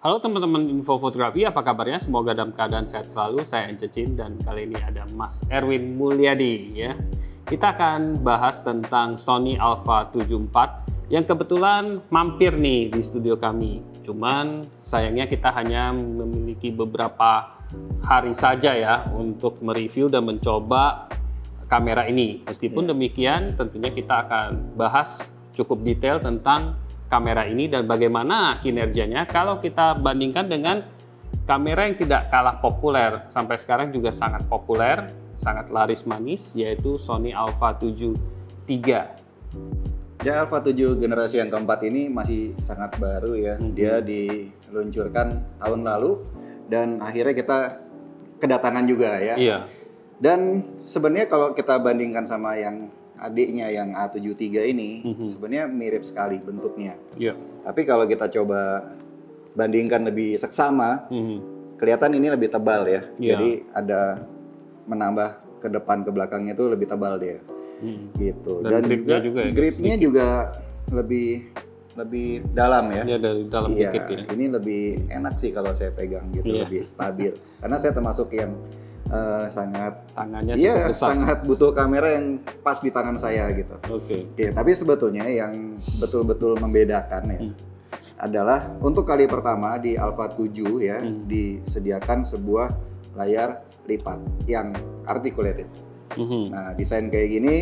Halo teman-teman Info Fotografi, apa kabarnya? Semoga dalam keadaan sehat selalu. Saya Encecin dan kali ini ada Mas Erwin Mulyadi ya. Kita akan bahas tentang Sony Alpha 7 IV yang kebetulan mampir nih di studio kami. Cuman sayangnya kita hanya memiliki beberapa hari saja ya untuk mereview dan mencoba kamera ini. Meskipun demikian tentunya kita akan bahas cukup detail tentang kamera ini dan bagaimana kinerjanya kalau kita bandingkan dengan kamera yang tidak kalah populer, sampai sekarang juga sangat populer, sangat laris manis, yaitu Sony Alpha 7 III. Ya, Alpha 7 generasi yang keempat ini masih sangat baru ya. Dia diluncurkan tahun lalu dan akhirnya kita kedatangan juga ya. Iya. Dan sebenarnya kalau kita bandingkan sama yang adiknya yang A7 III ini, sebenarnya mirip sekali bentuknya. Iya. Tapi kalau kita coba bandingkan lebih seksama, kelihatan ini lebih tebal ya. Iya. Jadi ada menambah ke depan ke belakangnya itu lebih tebal dia. Gitu. Dan gripnya juga ya, gripnya juga lebih dalam ya. Dia dari dalam Iya, dikit ya. ini lebih enak sih kalau saya pegang gitu, Iya. lebih stabil. Karena saya termasuk yang sangat Tangannya cukup besar. sangat butuh kamera yang pas di tangan saya gitu. Oke. Oke, tapi sebetulnya yang betul-betul membedakan ya adalah untuk kali pertama di Alpha 7 ya disediakan sebuah layar lipat yang articulated. Nah, desain kayak gini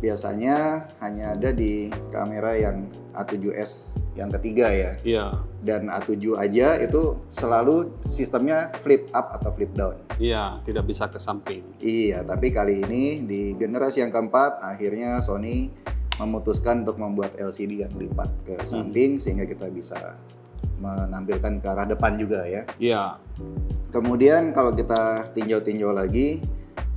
biasanya hanya ada di kamera yang A7S yang ketiga ya. Iya. Dan A7 aja itu selalu sistemnya flip up atau flip down. Iya, tidak bisa ke samping. Iya, tapi kali ini di generasi yang keempat akhirnya Sony memutuskan untuk membuat LCD yang lipat ke samping sehingga kita bisa menampilkan ke arah depan juga ya. Iya. Kemudian kalau kita tinjau-tinjau lagi,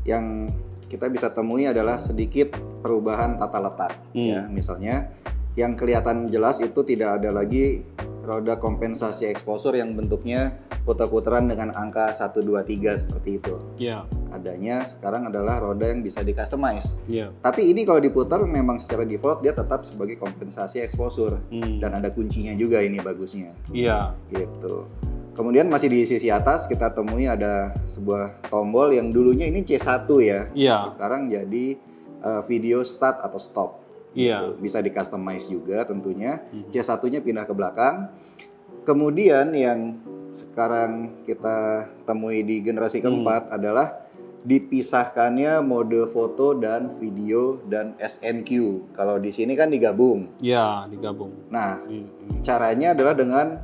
yang kita bisa temui adalah sedikit perubahan tata letak ya. Misalnya yang kelihatan jelas itu tidak ada lagi roda kompensasi exposure yang bentuknya putar-putaran dengan angka 1, 2, 3 seperti itu. Iya. Adanya sekarang adalah roda yang bisa di-customize. Iya. Tapi ini kalau diputar memang secara default dia tetap sebagai kompensasi exposure. Dan ada kuncinya juga ini bagusnya. Iya. Gitu. Kemudian masih di sisi atas kita temui ada sebuah tombol yang dulunya ini C1 ya. Iya. Sekarang jadi video start atau stop. Iya. Gitu. Bisa di-customize juga tentunya. C1-nya pindah ke belakang. Kemudian yang sekarang kita temui di generasi keempat adalah dipisahkannya mode foto dan video dan SNQ. Kalau di sini kan digabung. Iya, digabung. Nah, caranya adalah dengan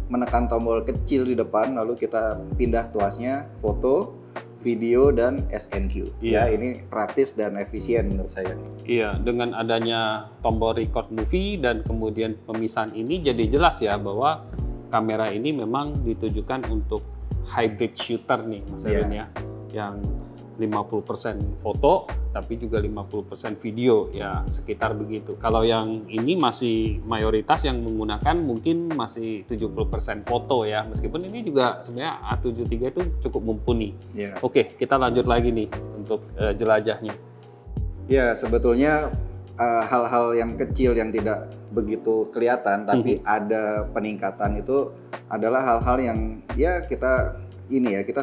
menekan tombol kecil di depan, lalu kita pindah tuasnya foto, video, dan SNQ. Iya. Ya, ini praktis dan efisien menurut saya. Iya, dengan adanya tombol record movie dan kemudian pemisahan ini jadi jelas ya bahwa kamera ini memang ditujukan untuk hybrid shooter nih Mas Erwin ya. Yang 50% foto tapi juga 50% video ya, sekitar begitu. Kalau yang ini masih mayoritas yang menggunakan mungkin masih 70% foto ya, meskipun ini juga sebenarnya A7 III itu cukup mumpuni. Ya. Oke, kita lanjut lagi nih untuk jelajahnya. Ya, sebetulnya hal-hal yang kecil yang tidak begitu kelihatan tapi ada peningkatan itu adalah hal-hal yang ya kita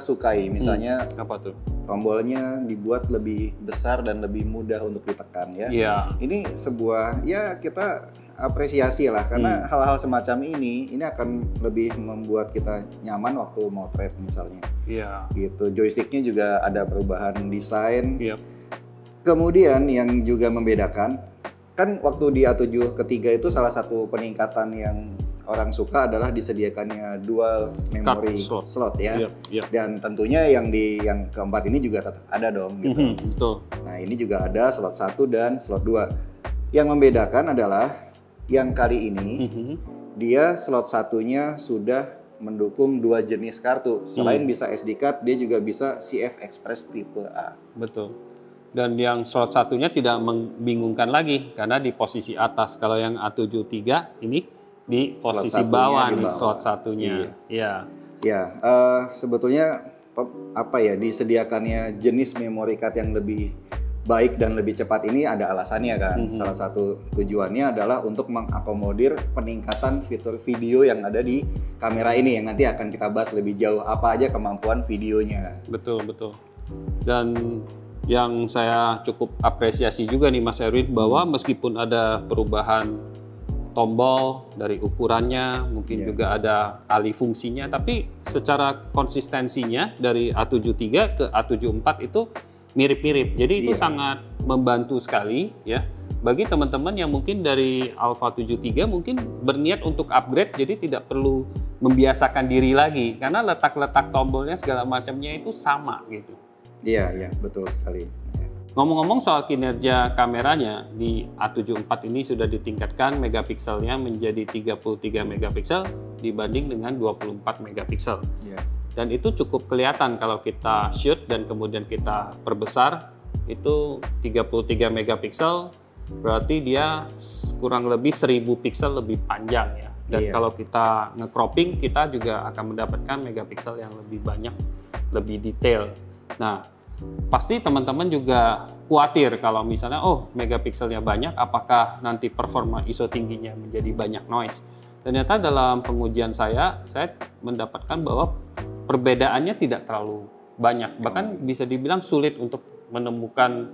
sukai. Misalnya Apa tuh? tombolnya dibuat lebih besar dan lebih mudah untuk ditekan ya. Iya. Ini sebuah ya kita apresiasi lah karena hal-hal semacam ini akan lebih membuat kita nyaman waktu motret misalnya. Iya. Gitu. Joysticknya juga ada perubahan desain. Iya. Kemudian yang juga membedakan kan waktu di A7 ketiga itu salah satu peningkatan yang orang suka adalah disediakannya dual memory slot ya. Yep. Dan tentunya yang keempat ini juga tetap ada dong gitu. Betul. Nah, ini juga ada slot 1 dan slot 2. Yang membedakan adalah yang kali ini dia slot satunya sudah mendukung 2 jenis kartu. Selain bisa SD card, dia juga bisa CF Express tipe A. Betul. Dan yang slot satunya tidak membingungkan lagi karena di posisi atas. Kalau yang A7 III ini di posisi bawah nih slot satunya. Iya. Ya, sebetulnya apa ya disediakannya jenis memory card yang lebih baik dan lebih cepat ini ada alasannya kan. Salah satu tujuannya adalah untuk mengakomodir peningkatan fitur video yang ada di kamera ini yang nanti akan kita bahas lebih jauh apa aja kemampuan videonya. Betul. Dan yang saya cukup apresiasi juga nih Mas Erwin bahwa meskipun ada perubahan tombol dari ukurannya, mungkin juga ada alih fungsinya, tapi secara konsistensinya dari A73 ke A74 itu mirip-mirip. Jadi itu sangat membantu sekali ya bagi teman-teman yang mungkin dari Alpha 73 mungkin berniat untuk upgrade, jadi tidak perlu membiasakan diri lagi karena letak-letak tombolnya segala macamnya itu sama gitu. Iya, betul sekali. Ngomong-ngomong soal kinerja kameranya, di A74 ini sudah ditingkatkan megapikselnya menjadi 33 megapiksel dibanding dengan 24 megapiksel. Dan itu cukup kelihatan kalau kita shoot dan kemudian kita perbesar, itu 33 megapiksel berarti dia kurang lebih 1000 piksel lebih panjang ya. Dan kalau kita nge-cropping, kita juga akan mendapatkan megapiksel yang lebih banyak, lebih detail. Nah, pasti teman-teman juga khawatir kalau misalnya megapikselnya banyak, apakah nanti performa ISO tingginya menjadi banyak noise. Ternyata dalam pengujian saya mendapatkan bahwa perbedaannya tidak terlalu banyak, bahkan bisa dibilang sulit untuk menemukan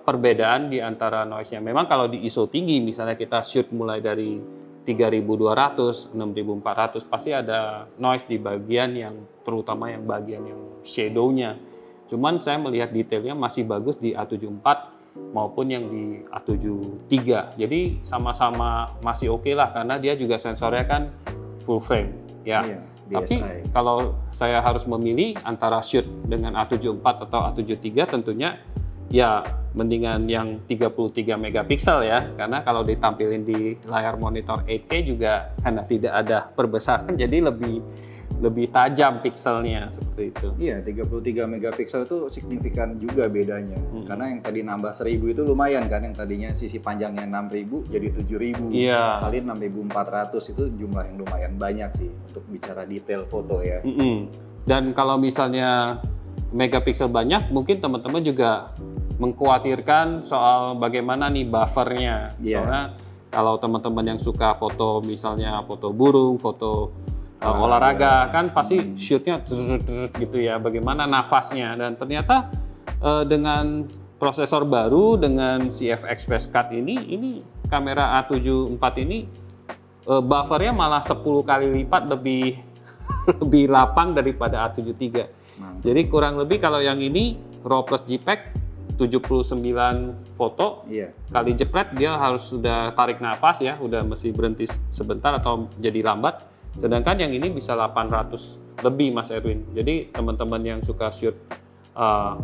perbedaan di antara noise-nya. Memang kalau di ISO tinggi misalnya kita shoot mulai dari 3200, 6400 pasti ada noise di bagian yang terutama yang bagian yang shadow-nya. Cuman saya melihat detailnya masih bagus di A74 maupun yang di A73. Jadi sama-sama masih oke lah karena dia juga sensornya kan full frame ya. Tapi kalau saya harus memilih antara shoot dengan A74 atau A73 tentunya ya mendingan yang 33 megapiksel ya, karena kalau ditampilin di layar monitor 8K juga karena tidak ada perbesaran jadi lebih tajam pikselnya seperti itu. Iya, 33 megapiksel itu signifikan juga bedanya. Karena yang tadi nambah 1000 itu lumayan kan, yang tadinya sisi panjangnya 6000 jadi 7000. Kali 6400 itu jumlah yang lumayan banyak sih untuk bicara detail foto ya. Dan kalau misalnya megapiksel banyak, mungkin teman-teman juga mengkhawatirkan soal bagaimana nih buffernya. Soalnya kalau teman-teman yang suka foto misalnya foto burung, foto olahraga kan pasti shootnya gitu ya, bagaimana nafasnya. Dan ternyata dengan prosesor baru dengan CF Express Cut ini kamera A74 ini buffernya malah 10 kali lipat lebih lapang daripada A73. Jadi kurang lebih kalau yang ini RAW plus JPEG 79 foto kali jepret dia harus sudah tarik nafas ya, udah mesti berhenti sebentar atau jadi lambat. Sedangkan yang ini bisa 800 lebih Mas Erwin. Jadi teman-teman yang suka shoot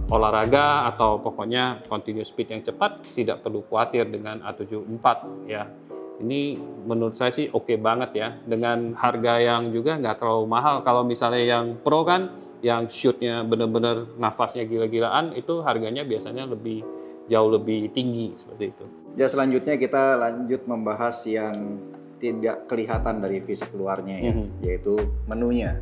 olahraga atau pokoknya continuous speed yang cepat tidak perlu khawatir dengan A74 ya. Ini menurut saya sih oke banget ya, dengan harga yang juga nggak terlalu mahal. Kalau misalnya yang Pro kan yang shootnya benar-benar nafasnya gila-gilaan itu harganya biasanya jauh lebih tinggi seperti itu. Ya, selanjutnya kita lanjut membahas yang tidak kelihatan dari fisik luarnya ya, yaitu menunya.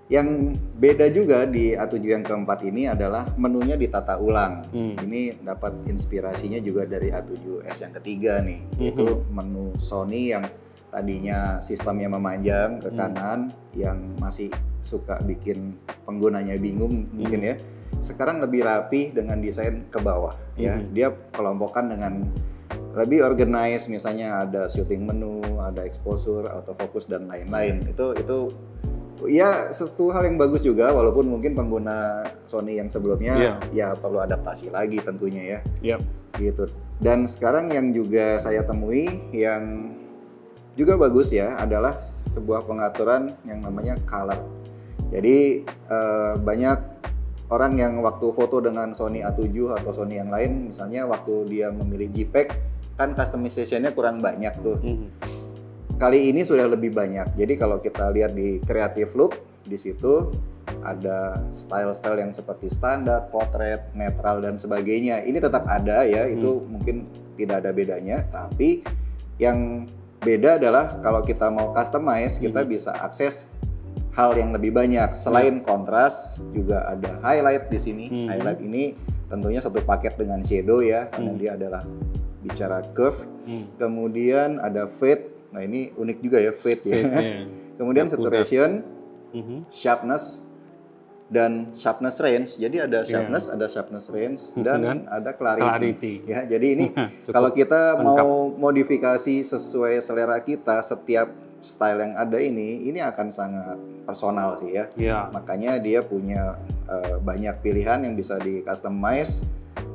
Yang beda juga di A7 yang keempat ini adalah menunya ditata ulang. Ini dapat inspirasinya juga dari A7S yang ketiga nih, yaitu menu Sony yang tadinya sistemnya memanjang ke kanan, yang masih suka bikin penggunanya bingung mungkin ya. Sekarang lebih rapi dengan desain ke bawah ya. Dia kelompokkan dengan lebih organized, misalnya ada shooting menu, ada exposure, autofocus dan lain-lain. Itu ya sesuatu hal yang bagus juga, walaupun mungkin pengguna Sony yang sebelumnya ya perlu adaptasi lagi tentunya ya. Gitu. Dan sekarang yang juga saya temui yang juga bagus ya adalah sebuah pengaturan yang namanya color. Jadi banyak orang yang waktu foto dengan Sony A7 atau Sony yang lain, misalnya waktu dia memilih JPEG kan customization-nya kurang banyak tuh. Kali ini sudah lebih banyak. Jadi kalau kita lihat di Creative Look, di situ ada style-style yang seperti standar, portrait, netral dan sebagainya. Ini tetap ada ya, itu mungkin tidak ada bedanya. Tapi yang beda adalah kalau kita mau customize, kita bisa akses hal yang lebih banyak. Selain kontras, juga ada highlight di sini. Highlight ini tentunya satu paket dengan shadow ya, karena dia adalah bicara curve. Kemudian ada fade. Nah ini unik juga ya, fade ya. Kemudian saturation, sharpness, dan sharpness range. Jadi ada sharpness range, dan ada clarity. Ya, jadi ini kalau kita mau modifikasi sesuai selera kita, setiap style yang ada ini akan sangat personal sih ya. Makanya dia punya banyak pilihan yang bisa di customize,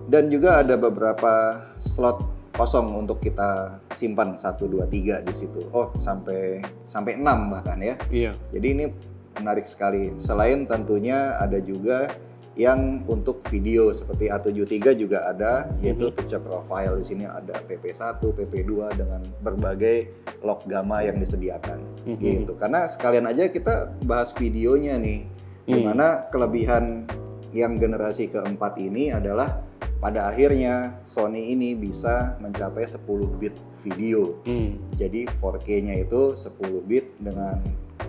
dan juga ada beberapa slot kosong untuk kita simpan 1, 2, 3 di situ. Oh, sampai 6 bahkan ya. Jadi ini menarik sekali. Selain tentunya ada juga yang untuk video seperti A73 juga ada, yaitu picture profile. Di sini ada PP1, PP2 dengan berbagai lock gamma yang disediakan. Gitu. Karena sekalian aja kita bahas videonya nih. Dimana kelebihan yang generasi keempat ini adalah pada akhirnya Sony ini bisa mencapai 10 bit video. Jadi 4K-nya itu 10 bit dengan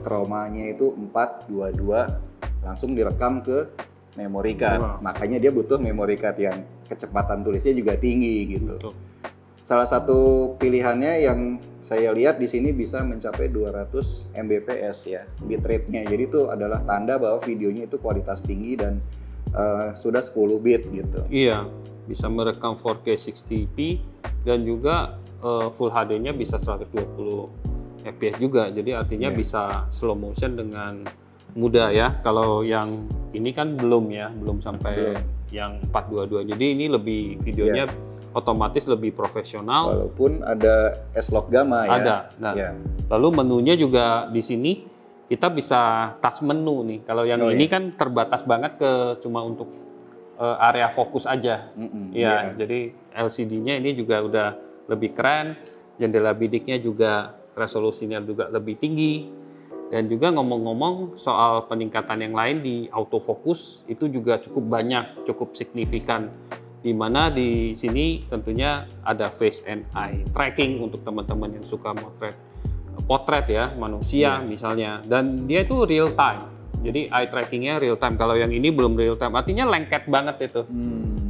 chroma-nya itu 422 langsung direkam ke memory card. Makanya dia butuh memory card yang kecepatan tulisnya juga tinggi gitu. Salah satu pilihannya yang saya lihat di sini bisa mencapai 200 Mbps ya bitrate-nya. Jadi itu adalah tanda bahwa videonya itu kualitas tinggi dan sudah 10 bit gitu. Iya, bisa merekam 4K 60p dan juga Full HD-nya bisa 120 FPS juga. Jadi artinya bisa slow motion dengan mudah ya. Kalau yang ini kan belum sampai yang 422. Jadi ini lebih videonya otomatis lebih profesional. Walaupun ada S-Lock gamma ya. Ada. Nah, lalu menunya juga di sini kita bisa tas menu nih. Kalau yang ini kan terbatas banget ke cuma untuk area fokus aja. Jadi LCD-nya ini juga udah lebih keren. Jendela bidiknya juga resolusinya juga lebih tinggi. Dan juga ngomong-ngomong soal peningkatan yang lain di autofocus itu juga cukup banyak, cukup signifikan. Di mana di sini tentunya ada face and eye tracking untuk teman-teman yang suka potret ya manusia misalnya, dan dia itu real time. Jadi eye trackingnya real time. Kalau yang ini belum real time, artinya lengket banget itu.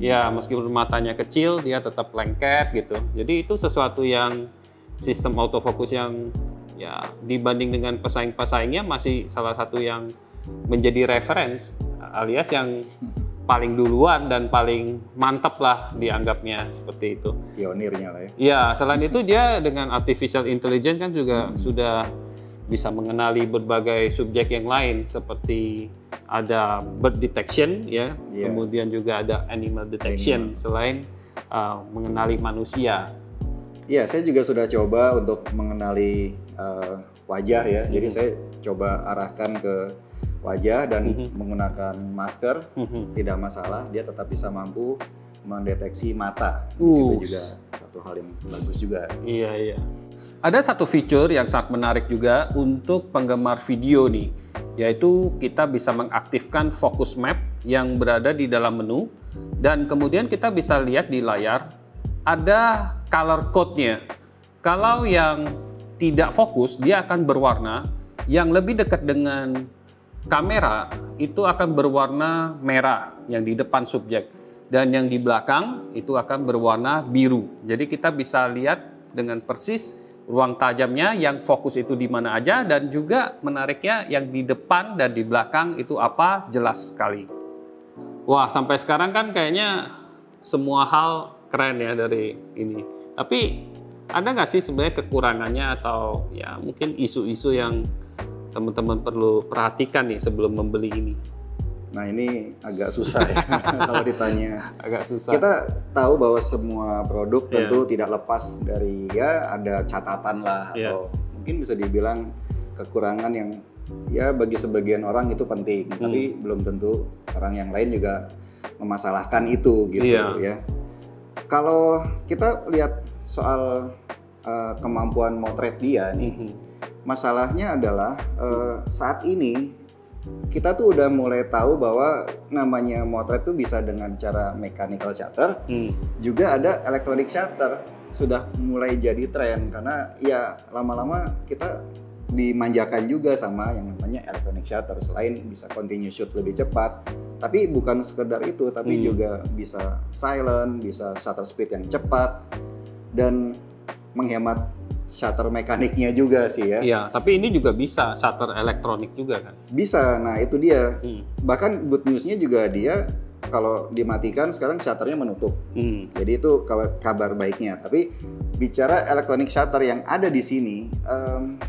Ya meskipun matanya kecil dia tetap lengket gitu. Jadi itu sesuatu yang sistem autofocus yang ya dibanding dengan pesaing-pesaingnya masih salah satu yang menjadi reference, alias yang paling duluan dan paling mantap lah dianggapnya seperti itu. Pionirnya lah ya. Ya, selain itu dia dengan artificial intelligence kan juga sudah bisa mengenali berbagai subjek yang lain seperti ada bird detection ya, kemudian juga ada animal detection selain mengenali manusia. Iya, saya juga sudah coba untuk mengenali wajah ya. Jadi saya coba arahkan ke wajah dan menggunakan masker, tidak masalah, dia tetap bisa mampu mendeteksi mata. Di situ juga satu hal yang bagus juga. Iya. Ada satu fitur yang sangat menarik juga untuk penggemar video nih, yaitu kita bisa mengaktifkan focus map yang berada di dalam menu, dan kemudian kita bisa lihat di layar ada color code-nya. Kalau yang tidak fokus, dia akan berwarna, yang lebih dekat dengan kamera itu akan berwarna merah yang di depan subjek, dan yang di belakang itu akan berwarna biru. Jadi kita bisa lihat dengan persis ruang tajamnya yang fokus itu di mana aja, dan juga menariknya yang di depan dan di belakang itu apa, jelas sekali. Wah, sampai sekarang kan kayaknya semua hal keren ya dari ini. Tapi ada nggak sih sebenarnya kekurangannya atau ya mungkin isu-isu yang teman-teman perlu perhatikan nih sebelum membeli ini? Nah ini agak susah ya kalau ditanya. Agak susah. Kita tahu bahwa semua produk tentu tidak lepas dari ya ada catatan lah, atau mungkin bisa dibilang kekurangan yang ya bagi sebagian orang itu penting, tapi belum tentu orang yang lain juga memasalahkan itu gitu ya. Kalau kita lihat soal kemampuan motret dia nih, masalahnya adalah saat ini kita tuh udah mulai tahu bahwa namanya motret tuh bisa dengan cara mechanical shutter, juga ada electronic shutter. Sudah mulai jadi tren karena ya lama-lama kita dimanjakan juga sama yang namanya electronic shutter. Selain bisa continuous shoot lebih cepat, Tapi bukan sekedar itu, tapi juga bisa silent, bisa shutter speed yang cepat, dan menghemat shutter mekaniknya juga sih ya. Iya, tapi ini juga bisa shutter elektronik juga kan? Bisa, nah itu dia. Bahkan good news-nya juga dia kalau dimatikan sekarang shutternya menutup. Jadi itu kabar baiknya. Tapi bicara electronic shutter yang ada di sini,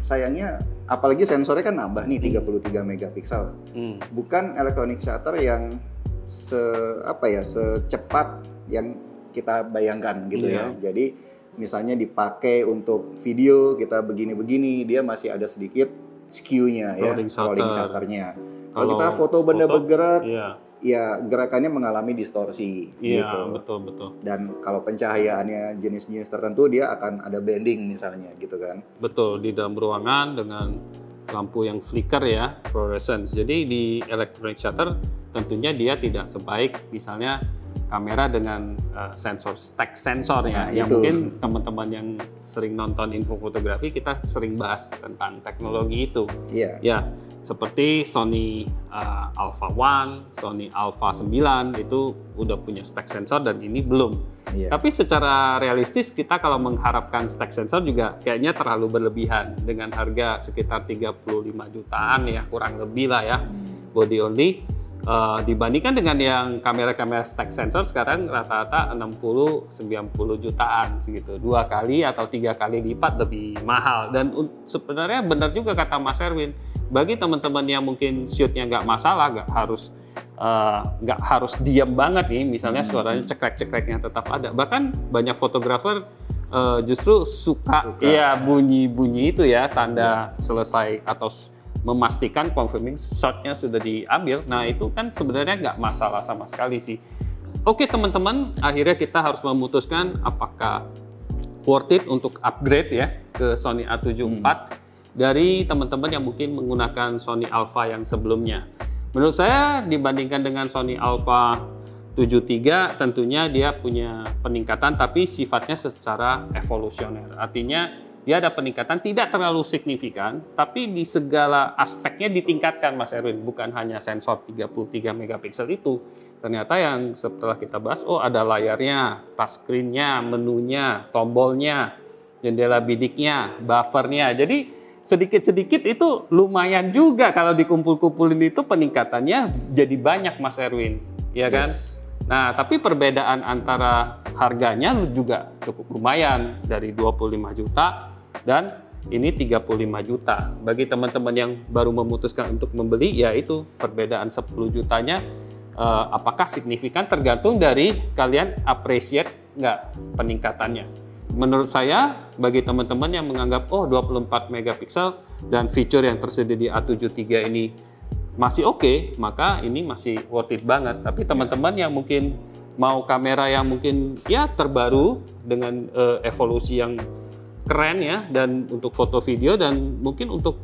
sayangnya apalagi sensornya kan nambah nih 33 megapiksel. Bukan electronic shutter yang secepat yang kita bayangkan gitu ya. Jadi misalnya dipakai untuk video kita begini-begini, dia masih ada sedikit skew-nya ya, rolling shutternya. Kalau kita foto benda bergerak, ya gerakannya mengalami distorsi gitu. Betul. Dan kalau pencahayaannya jenis-jenis tertentu dia akan ada bending misalnya gitu kan. Betul, di dalam ruangan dengan lampu yang flicker ya, fluorescence. Jadi di electronic shutter tentunya dia tidak sebaik misalnya kamera dengan stack sensor ya. Yang mungkin teman-teman yang sering nonton infofotografi kita sering bahas tentang teknologi itu. Ya, seperti Sony Alpha 1, Sony Alpha 9 itu udah punya stack sensor dan ini belum. Tapi secara realistis kita kalau mengharapkan stack sensor juga kayaknya terlalu berlebihan dengan harga sekitar 35 jutaan ya, kurang lebih lah ya, body only. Dibandingkan dengan yang kamera-kamera stack sensor sekarang rata-rata 60-90 jutaan segitu, 2 kali atau 3 kali lipat lebih mahal. Dan sebenarnya benar juga kata Mas Erwin, bagi teman-teman yang mungkin shootnya nggak masalah, nggak harus diam banget nih, misalnya suaranya cekrek-cekreknya tetap ada. Bahkan banyak fotografer justru suka ya bunyi-bunyi itu ya, tanda selesai atau memastikan confirming shotnya sudah diambil. Nah itu kan sebenarnya nggak masalah sama sekali sih. Oke teman-teman, akhirnya kita harus memutuskan apakah worth it untuk upgrade ya ke Sony A7 IV dari teman-teman yang mungkin menggunakan Sony Alpha yang sebelumnya. Menurut saya dibandingkan dengan Sony Alpha 7 III tentunya dia punya peningkatan tapi sifatnya secara evolusioner. Artinya dia ada peningkatan tidak terlalu signifikan, tapi di segala aspeknya ditingkatkan Mas Erwin, bukan hanya sensor 33 megapiksel itu. Ternyata yang setelah kita bahas, ada layarnya, touchscreen-nya, menunya, tombolnya, jendela bidiknya, buffernya. Jadi sedikit-sedikit itu lumayan juga kalau dikumpul-kumpulin itu peningkatannya jadi banyak Mas Erwin, ya kan? Nah, tapi perbedaan antara harganya juga cukup lumayan dari 25 juta dan ini 35 juta. Bagi teman-teman yang baru memutuskan untuk membeli, ya itu perbedaan 10 jutanya apakah signifikan tergantung dari kalian appreciate nggak peningkatannya. Menurut saya, bagi teman-teman yang menganggap 24 megapiksel dan fitur yang tersedia di A7 III ini masih oke, maka ini masih worth it banget. Tapi teman-teman yang mungkin mau kamera yang mungkin ya terbaru dengan evolusi yang keren ya, dan untuk foto video dan mungkin untuk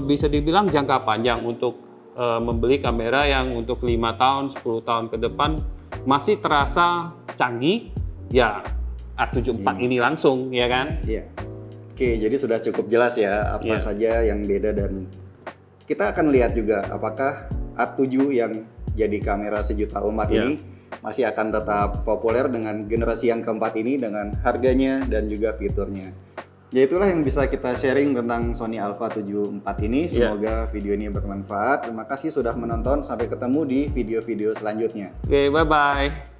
bisa dibilang jangka panjang untuk membeli kamera yang untuk 5 tahun, 10 tahun ke depan masih terasa canggih, ya A7 IV ini langsung, ya kan? Iya. Oke, jadi sudah cukup jelas ya apa saja yang beda, dan kita akan lihat juga apakah A7 yang jadi kamera sejuta umat ini masih akan tetap populer dengan generasi yang keempat ini dengan harganya dan juga fiturnya. Ya itulah yang bisa kita sharing tentang Sony Alpha 7 IV ini. Semoga video ini bermanfaat. Terima kasih sudah menonton. Sampai ketemu di video-video selanjutnya. Oke, bye-bye.